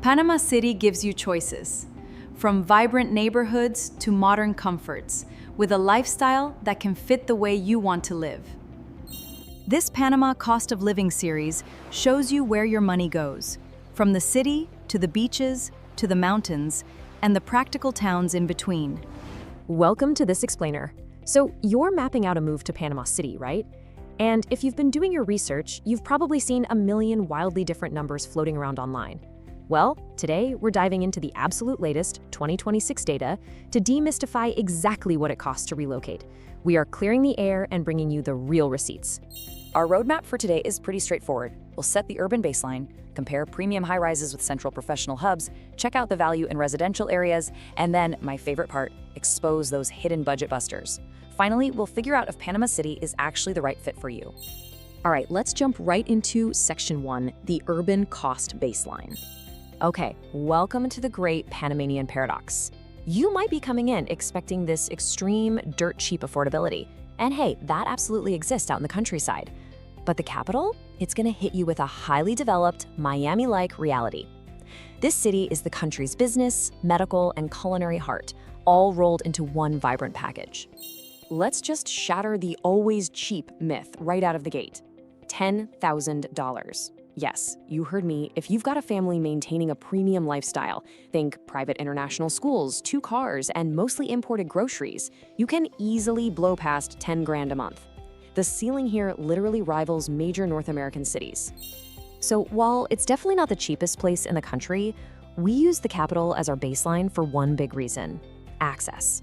Panama City gives you choices, from vibrant neighborhoods to modern comforts, with a lifestyle that can fit the way you want to live. This Panama Cost of Living series shows you where your money goes, from the city to the beaches to the mountains and the practical towns in between. Welcome to this explainer. So you're mapping out a move to Panama City, right? And if you've been doing your research, you've probably seen a million wildly different numbers floating around online. Well, today we're diving into the absolute latest 2026 data to demystify exactly what it costs to relocate. We are clearing the air and bringing you the real receipts. Our roadmap for today is pretty straightforward. We'll set the urban baseline, compare premium high-rises with central professional hubs, check out the value in residential areas, and then, my favorite part, expose those hidden budget busters. Finally, we'll figure out if Panama City is actually the right fit for you. All right, let's jump right into Section 1, the urban cost baseline. Okay, welcome to the great Panamanian paradox. You might be coming in expecting this extreme, dirt-cheap affordability. And hey, that absolutely exists out in the countryside. But the capital? It's gonna hit you with a highly developed, Miami-like reality. This city is the country's business, medical, and culinary heart, all rolled into one vibrant package. Let's just shatter the always cheap myth right out of the gate. $10,000. Yes, you heard me. If you've got a family maintaining a premium lifestyle, think private international schools, 2 cars, and mostly imported groceries, you can easily blow past 10 grand a month. The ceiling here literally rivals major North American cities. So while it's definitely not the cheapest place in the country, we use the capital as our baseline for one big reason: access.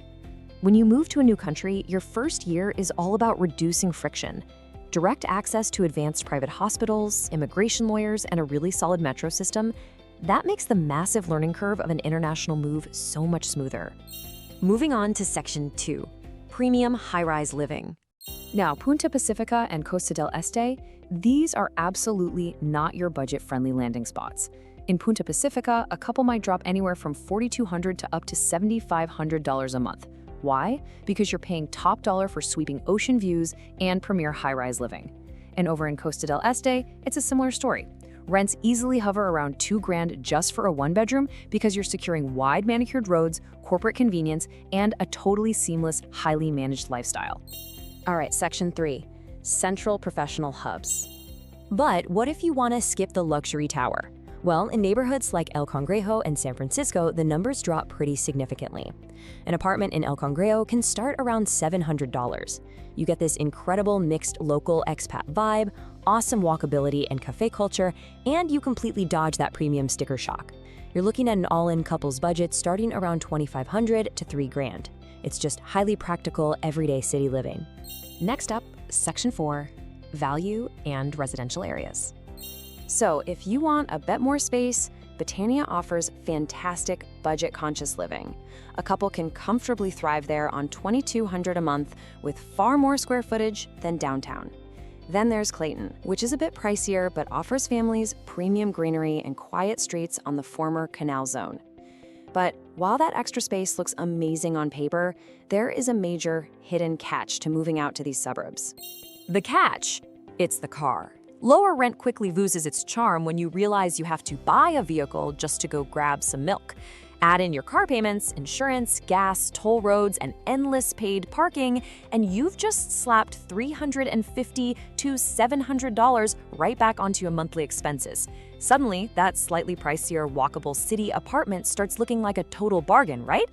When you move to a new country, your first year is all about reducing friction. Direct access to advanced private hospitals, immigration lawyers, and a really solid metro system, that makes the massive learning curve of an international move so much smoother. Moving on to Section 2, premium high-rise living. Now, Punta Pacifica and Costa del Este, these are absolutely not your budget-friendly landing spots. In Punta Pacifica, a couple might drop anywhere from $4,200 to up to $7,500 a month. Why? Because you're paying top dollar for sweeping ocean views and premier high-rise living. And over in Costa del Este, it's a similar story. Rents easily hover around $2 grand just for a one-bedroom because you're securing wide manicured roads, corporate convenience, and a totally seamless, highly managed lifestyle. All right, Section 3, central professional hubs. But what if you want to skip the luxury tower? Well, in neighborhoods like El Congrejo and San Francisco, the numbers drop pretty significantly. An apartment in El Congrejo can start around $700. You get this incredible mixed local expat vibe, awesome walkability and cafe culture, and you completely dodge that premium sticker shock. You're looking at an all-in couple's budget starting around $2,500 to $3 grand. It's just highly practical, everyday city living. Next up, Section 4, value and residential areas. So if you want a bit more space, Botania offers fantastic budget-conscious living. A couple can comfortably thrive there on $2,200 a month with far more square footage than downtown. Then there's Clayton, which is a bit pricier but offers families premium greenery and quiet streets on the former Canal Zone. But while that extra space looks amazing on paper, there is a major hidden catch to moving out to these suburbs. The catch? It's the car. Lower rent quickly loses its charm when you realize you have to buy a vehicle just to go grab some milk. Add in your car payments, insurance, gas, toll roads, and endless paid parking, and you've just slapped $350 to $700 right back onto your monthly expenses. Suddenly, that slightly pricier walkable city apartment starts looking like a total bargain, right?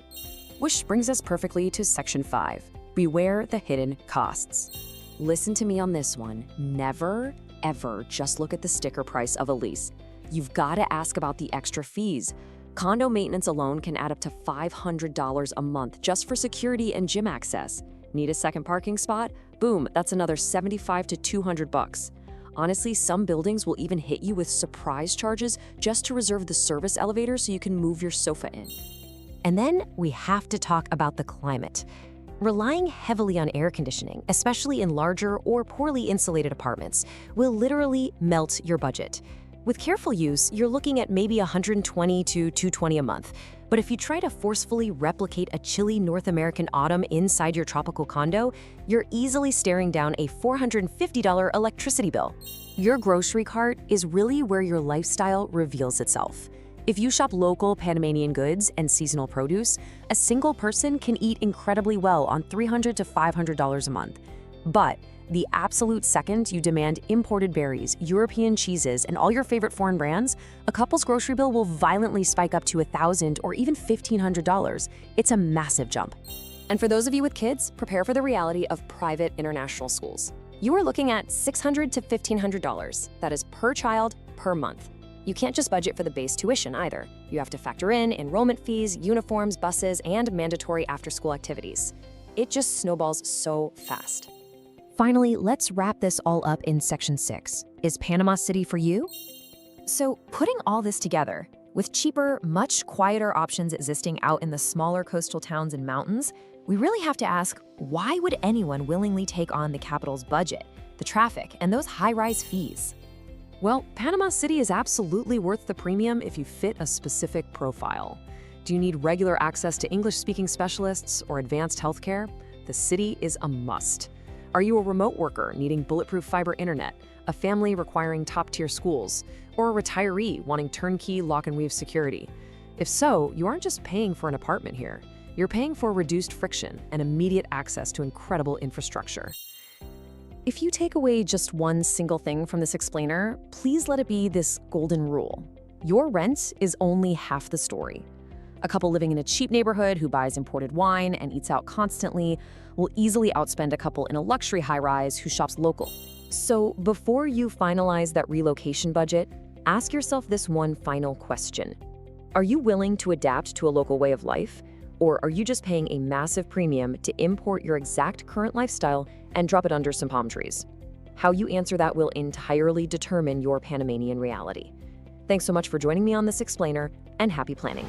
Which brings us perfectly to Section 5, beware the hidden costs. Listen to me on this one. Never, ever just look at the sticker price of a lease. You've got to ask about the extra fees. Condo maintenance alone can add up to $500 a month just for security and gym access. Need a second parking spot? Boom, that's another $75 to $200. Honestly, some buildings will even hit you with surprise charges just to reserve the service elevator so you can move your sofa in. And then we have to talk about the climate. Relying heavily on air conditioning, especially in larger or poorly insulated apartments, will literally melt your budget. With careful use, you're looking at maybe $120 to $220 a month. But if you try to forcefully replicate a chilly North American autumn inside your tropical condo, you're easily staring down a $450 electricity bill. Your grocery cart is really where your lifestyle reveals itself. If you shop local Panamanian goods and seasonal produce, a single person can eat incredibly well on $300 to $500 a month. But the absolute second you demand imported berries, European cheeses, and all your favorite foreign brands, a couple's grocery bill will violently spike up to $1,000 or even $1,500. It's a massive jump. And for those of you with kids, prepare for the reality of private international schools. You are looking at $600 to $1,500. That is per child, per month. You can't just budget for the base tuition either. You have to factor in enrollment fees, uniforms, buses, and mandatory after-school activities. It just snowballs so fast. Finally, let's wrap this all up in Section 6. Is Panama City for you? So, putting all this together, with cheaper, much quieter options existing out in the smaller coastal towns and mountains, we really have to ask, why would anyone willingly take on the capital's budget, the traffic, and those high-rise fees? Well, Panama City is absolutely worth the premium if you fit a specific profile. Do you need regular access to English-speaking specialists or advanced healthcare? The city is a must. Are you a remote worker needing bulletproof fiber internet, a family requiring top-tier schools, or a retiree wanting turnkey lock-and-weave security? If so, you aren't just paying for an apartment here. You're paying for reduced friction and immediate access to incredible infrastructure. If you take away just one single thing from this explainer, please let it be this golden rule. Your rent is only half the story. A couple living in a cheap neighborhood who buys imported wine and eats out constantly will easily outspend a couple in a luxury high-rise who shops local. So before you finalize that relocation budget, ask yourself this one final question. Are you willing to adapt to a local way of life? Or are you just paying a massive premium to import your exact current lifestyle and drop it under some palm trees? How you answer that will entirely determine your Panamanian reality. Thanks so much for joining me on this explainer, and happy planning.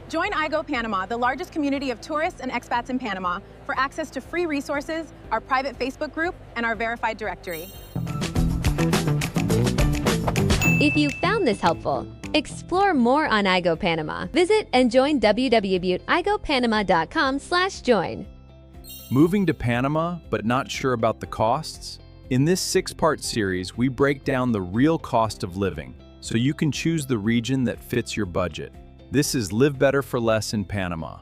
Join iGo Panama, the largest community of tourists and expats in Panama, for access to free resources, our private Facebook group, and our verified directory. If you found this helpful, explore more on iGo Panama. Visit and join www.igopanama.com/join. Moving to Panama, but not sure about the costs? In this 6-part series, we break down the real cost of living, so you can choose the region that fits your budget. This is Live Better for Less in Panama.